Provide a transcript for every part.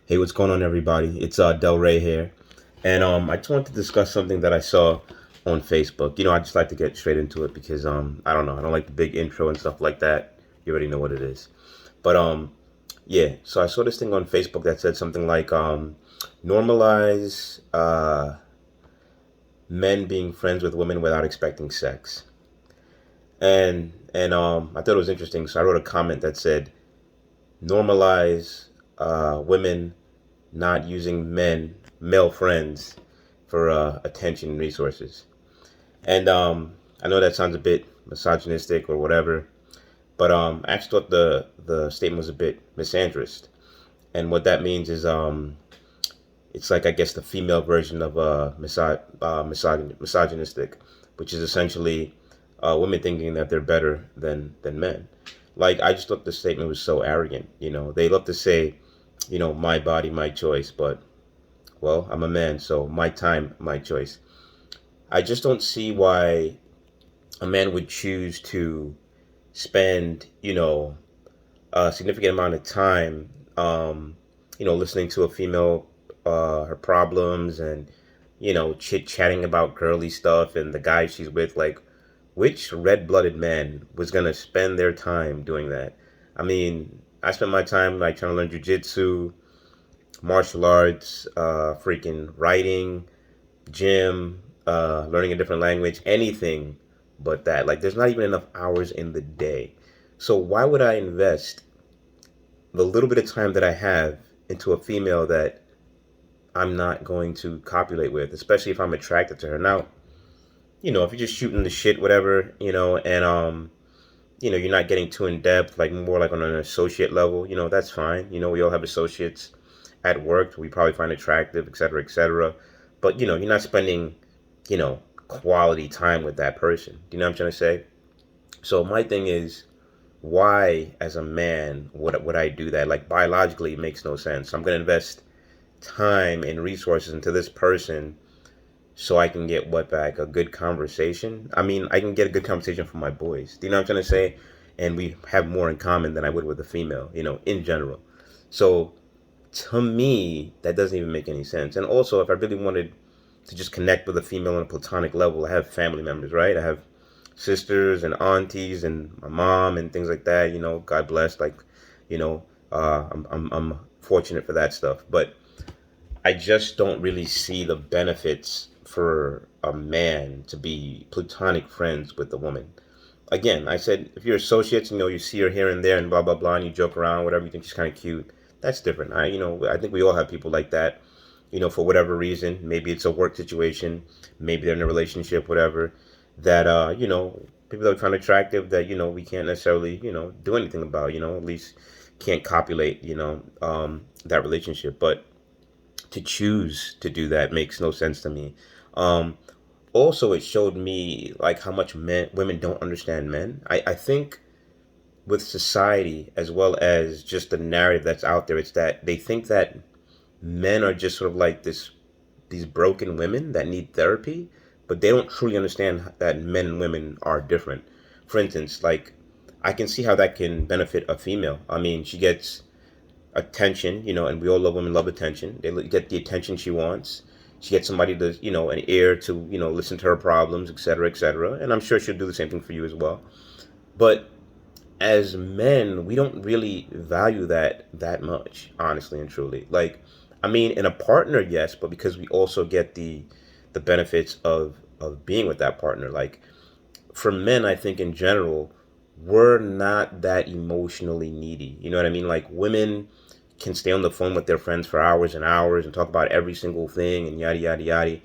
Hey, what's going on, everybody? It's Del Rey here, and I just wanted to discuss something that I saw on Facebook. I just like to get straight into it because I don't know, I don't like the big intro and stuff like that. You already know what it is, but yeah. So I saw this thing on Facebook that said something like normalize men being friends with women without expecting sex, and I thought it was interesting. So I wrote a comment that said normalize women not using male friends for attention and resources. And I know that sounds a bit misogynistic or whatever, but I actually thought the statement was a bit misandrist. And what that means is it's like, I guess, the female version of misogynistic, which is essentially women thinking that they're better than men. Like, I just thought the statement was so arrogant. They love to say, my body, my choice, but well, I'm a man, so my time, my choice. I just don't see why a man would choose to spend, a significant amount of time, listening to a female, her problems, and, chit chatting about girly stuff and the guy she's with. Like, which red blooded man was going to spend their time doing that? I mean, I spent my time like trying to learn jujitsu, martial arts, freaking writing, gym, learning a different language, anything but that. Like, there's not even enough hours in the day. So why would I invest the little bit of time that I have into a female that I'm not going to copulate with, especially if I'm attracted to her? Now, if you're just shooting the shit, whatever, and you're not getting too in depth, like more like on an associate level, that's fine. We all have associates at work we probably find attractive, et cetera, et cetera. But you're not spending, quality time with that person. Do you know what I'm trying to say? So my thing is, why, as a man, would I do that? Like, biologically, it makes no sense. I'm gonna invest time and resources into this person so I can get what back? A good conversation? I mean, I can get a good conversation from my boys. Do you know what I'm trying to say? And we have more in common than I would with a female, in general. So to me, that doesn't even make any sense. And also, if I really wanted to just connect with a female on a platonic level, I have family members, right? I have sisters and aunties and my mom and things like that. God bless. Like, I'm fortunate for that stuff. But I just don't really see the benefits for a man to be platonic friends with a woman. Again, I said, if you're associates, you see her here and there and blah blah blah, and you joke around, whatever, you think she's kind of cute. That's different. I think we all have people like that. For whatever reason, maybe it's a work situation, maybe they're in a relationship, whatever. That people that we find attractive that we can't necessarily do anything about. At least can't copulate. That relationship, but to choose to do that makes no sense to me. Um, Also, it showed me like how much women don't understand men. I think with society as well as just the narrative that's out there, it's that they think that men are just sort of like these broken women that need therapy, but they don't truly understand that men and women are different. For instance, like, I can see how that can benefit a female. I mean, she gets attention, and we all love women, love attention. They get the attention she wants. She gets somebody to, an ear to, listen to her problems, et cetera, et cetera. And I'm sure she'll do the same thing for you as well. But as men, we don't really value that much, honestly and truly. Like, I mean, in a partner, yes, but because we also get the benefits of being with that partner. Like, for men, I think in general, we're not that emotionally needy. You know what I mean? Like, women can stay on the phone with their friends for hours and hours and talk about every single thing and yada yada yada.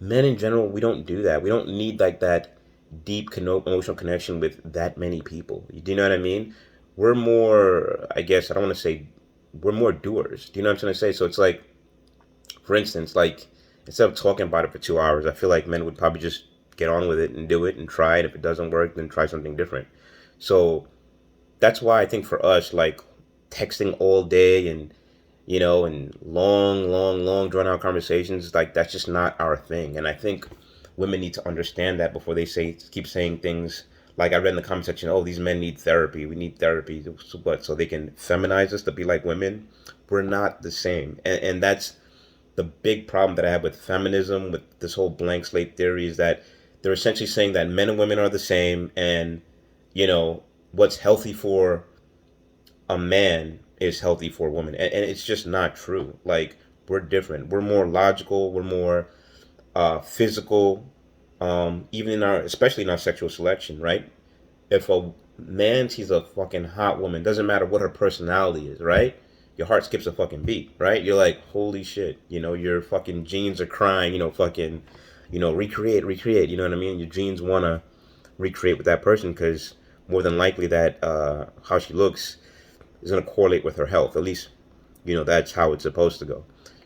Men in general, we don't do that. We don't need like that deep emotional connection with that many people. Do you know what I mean? We're more, I guess, I don't want to say we're more doers. Do you know what I'm trying to say? So it's like, for instance, like, instead of talking about it for 2 hours, I feel like men would probably just get on with it and do it and try it. If it doesn't work, then try something different. So that's why I think for us, like, texting all day and long, long, long drawn out conversations, like, that's just not our thing. And I think women need to understand that before they keep saying things Like I read in the comment section, oh, these men need therapy. We need therapy. So what? So they can feminize us to be like women? We're not the same. And that's the big problem that I have with feminism, with this whole blank slate theory, is that they're essentially saying that men and women are the same, and you know what's healthy for a man is healthy for a woman, and it's just not true. Like we're different. We're more logical. We're more physical. Even in our, especially in our sexual selection, right? If a man sees a fucking hot woman, doesn't matter what her personality is, right? Your heart skips a fucking beat, right? You're like, holy shit, your fucking genes are crying, fucking, recreate, recreate, you know what I mean? Your genes wanna recreate with that person because more than likely that how she looks is gonna correlate with her health. At least, that's how it's supposed to go.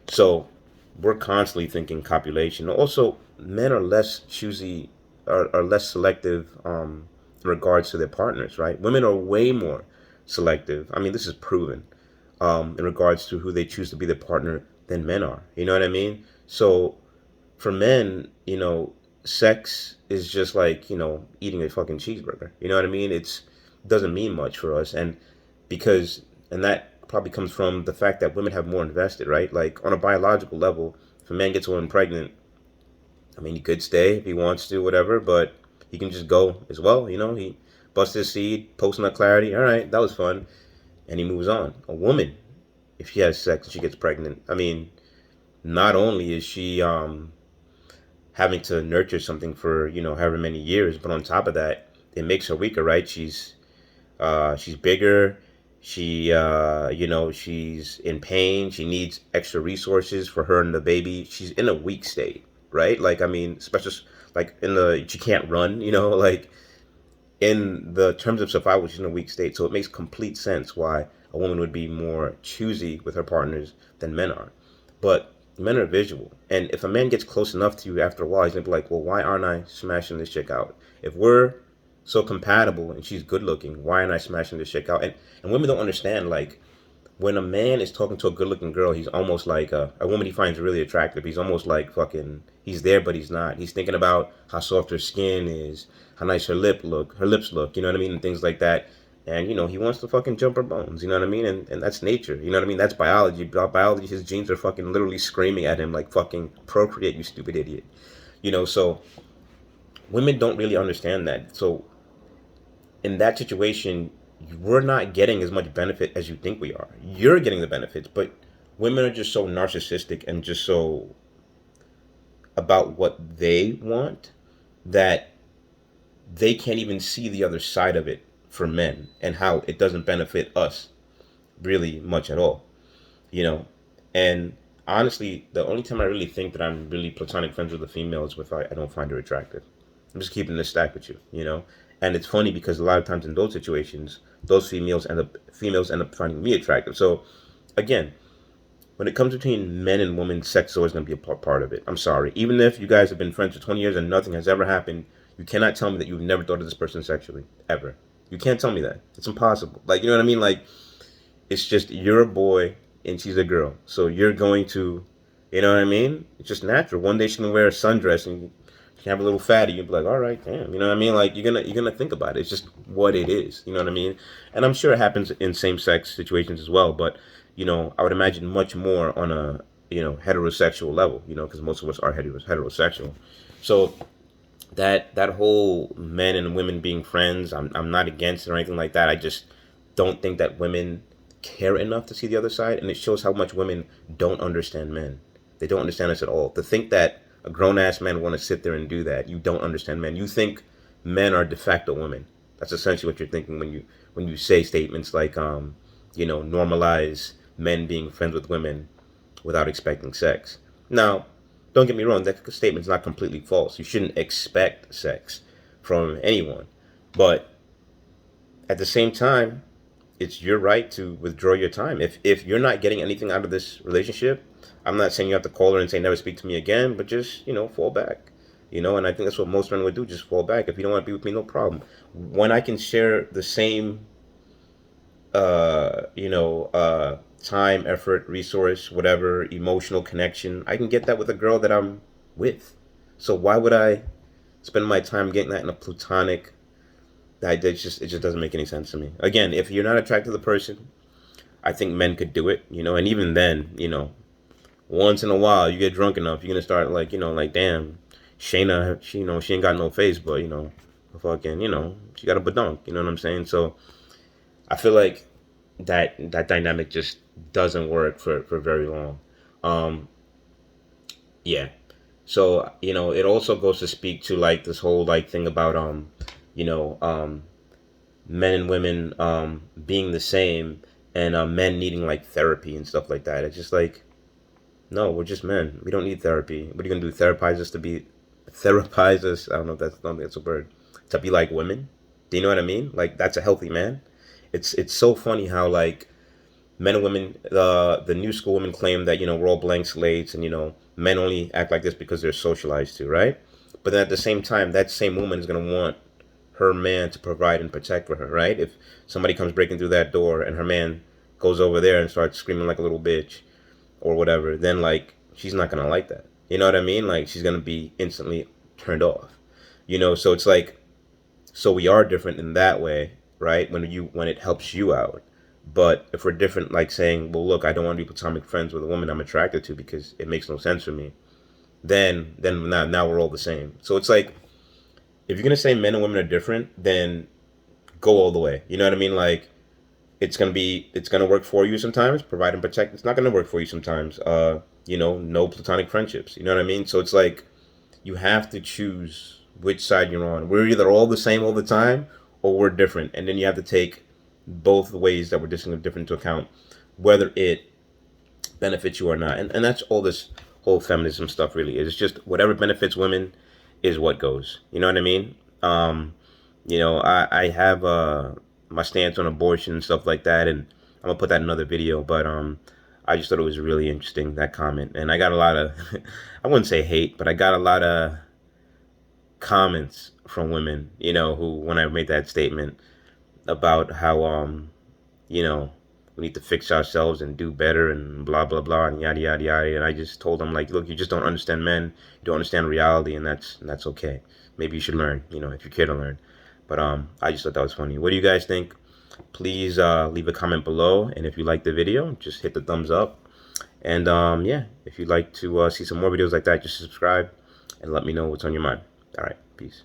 So we're constantly thinking copulation. Also, men are less choosy, are less selective in regards to their partners, right? Women are way more selective. I mean, this is proven in regards to who they choose to be their partner than men are. You know what I mean? So for men, sex is just like, eating a fucking cheeseburger. You know what I mean? It doesn't mean much for us. Because, and that probably comes from the fact that women have more invested, right? Like on a biological level, if a man gets a woman pregnant, I mean, he could stay if he wants to, whatever, but he can just go as well. He busts his seed, post nut clarity. All right, that was fun. And he moves on. A woman, if she has sex and she gets pregnant, I mean, not only is she having to nurture something for, however many years, but on top of that, it makes her weaker, right? She's bigger. She's in pain. She needs extra resources for her and the baby. She's in a weak state, right? Like, I mean, especially like she can't run, like in the terms of survival, she's in a weak state. So it makes complete sense why a woman would be more choosy with her partners than men are. But men are visual. And if a man gets close enough to you after a while, he's going to be like, well, why aren't I smashing this chick out? If we're so compatible and she's good looking, why aren't I smashing this chick out? And women don't understand, like, when a man is talking to a good looking girl, he's almost like a woman he finds really attractive. He's almost like fucking, he's there, but he's not. He's thinking about how soft her skin is, how nice her lips look, you know what I mean? And things like that. And, he wants to fucking jump her bones, you know what I mean? And that's nature, you know what I mean? That's biology. Biology, his genes are fucking literally screaming at him like, fucking procreate, you stupid idiot. So women don't really understand that. So in that situation, we're not getting as much benefit as you think we are. You're getting the benefits, but women are just so narcissistic and just so about what they want that they can't even see the other side of it for men and how it doesn't benefit us really much at all, you know. And honestly, the only time I really think that I'm really platonic friends with a female is if I don't find her attractive. I'm just keeping this stack with you. And it's funny because a lot of times in those situations, those females end up finding me attractive. So again, when it comes between men and women, sex is always going to be a part of it. I'm sorry. Even if you guys have been friends for 20 years and nothing has ever happened, you cannot tell me that you've never thought of this person sexually. Ever. You can't tell me that. It's impossible. Like, you know what I mean? Like, it's just you're a boy and she's a girl. So you're going to, you know what I mean? It's just natural. One day she can wear a sundress and she can have a little fatty. You'll be like, all right, damn. You know what I mean? Like, you're gonna think about it. It's just what it is. You know what I mean? And I'm sure it happens in same-sex situations as well. But, I would imagine much more on a, heterosexual level, because most of us are heterosexual. So that whole men and women being friends, I'm not against it or anything like that. I just don't think that women care enough to see the other side, and it shows how much women don't understand men. They don't understand us at all. To think that a grown ass man want to sit there and do that, you don't understand men. You think men are de facto women. That's essentially what you're thinking when you say statements like normalize men being friends with women without expecting sex. Now, don't get me wrong, that statement's not completely false. You shouldn't expect sex from anyone. But at the same time, it's your right to withdraw your time. If you're not getting anything out of this relationship, I'm not saying you have to call her and say never speak to me again, but just, fall back. And I think that's what most men would do, just fall back. If you don't want to be with me, no problem. When I can share the same time, effort, resource, whatever, emotional connection, I can get that with a girl that I'm with. So why would I spend my time getting that in a platonic it just doesn't make any sense to me. Again, if you're not attracted to the person, I think men could do it, and even then, once in a while you get drunk enough, you're gonna start like, like damn, Shayna, she ain't got no face, but fucking, she got a badonk, you know what I'm saying? So I feel like that dynamic just doesn't work for very long. Um, yeah. So, it also goes to speak to like this whole like thing about you know, um men and women being the same, and men needing like therapy and stuff like that. It's just like, no, we're just men. We don't need therapy. What are you gonna do? Therapize us? I don't know if that's, I don't think that's a word. To be like women? Do you know what I mean? Like that's a healthy man. It's so funny how like men and women, the new school women claim that we're all blank slates, and men only act like this because they're socialized to, right? But then at the same time, that same woman is gonna want her man to provide and protect for her, right? If somebody comes breaking through that door and her man goes over there and starts screaming like a little bitch or whatever, then like she's not gonna like that. You know what I mean? Like she's gonna be instantly turned off. So it's like, so we are different in that way, right? When it helps you out. But if we're different, like saying, well, look, I don't want to be platonic friends with a woman I'm attracted to because it makes no sense for me, then now we're all the same. So it's like, if you're gonna say men and women are different, then go all the way. You know what I mean? Like it's gonna work for you sometimes, provide and protect. It's not gonna work for you sometimes. No platonic friendships. You know what I mean? So it's like you have to choose which side you're on. We're either all the same all the time, or we're different, and then you have to take both the ways that we're different into account, whether it benefits you or not. And that's all this whole feminism stuff really is. It's just whatever benefits women is what goes. You know what I mean? I have my stance on abortion and stuff like that, and I'm gonna put that in another video. But I just thought it was really interesting, that comment, and I got a lot of I wouldn't say hate, but I got a lot of comments from women, who, when I made that statement about how you know we need to fix ourselves and do better and blah blah blah and yada yada yada, and I just told them like, look, you just don't understand men, you don't understand reality, and that's okay. Maybe you should learn, if you care to learn. But I just thought that was funny. What do you guys think? Please leave a comment below, and if you like the video, just hit the thumbs up. And yeah, if you'd like to see some more videos like that, just subscribe and let me know what's on your mind. All right, peace.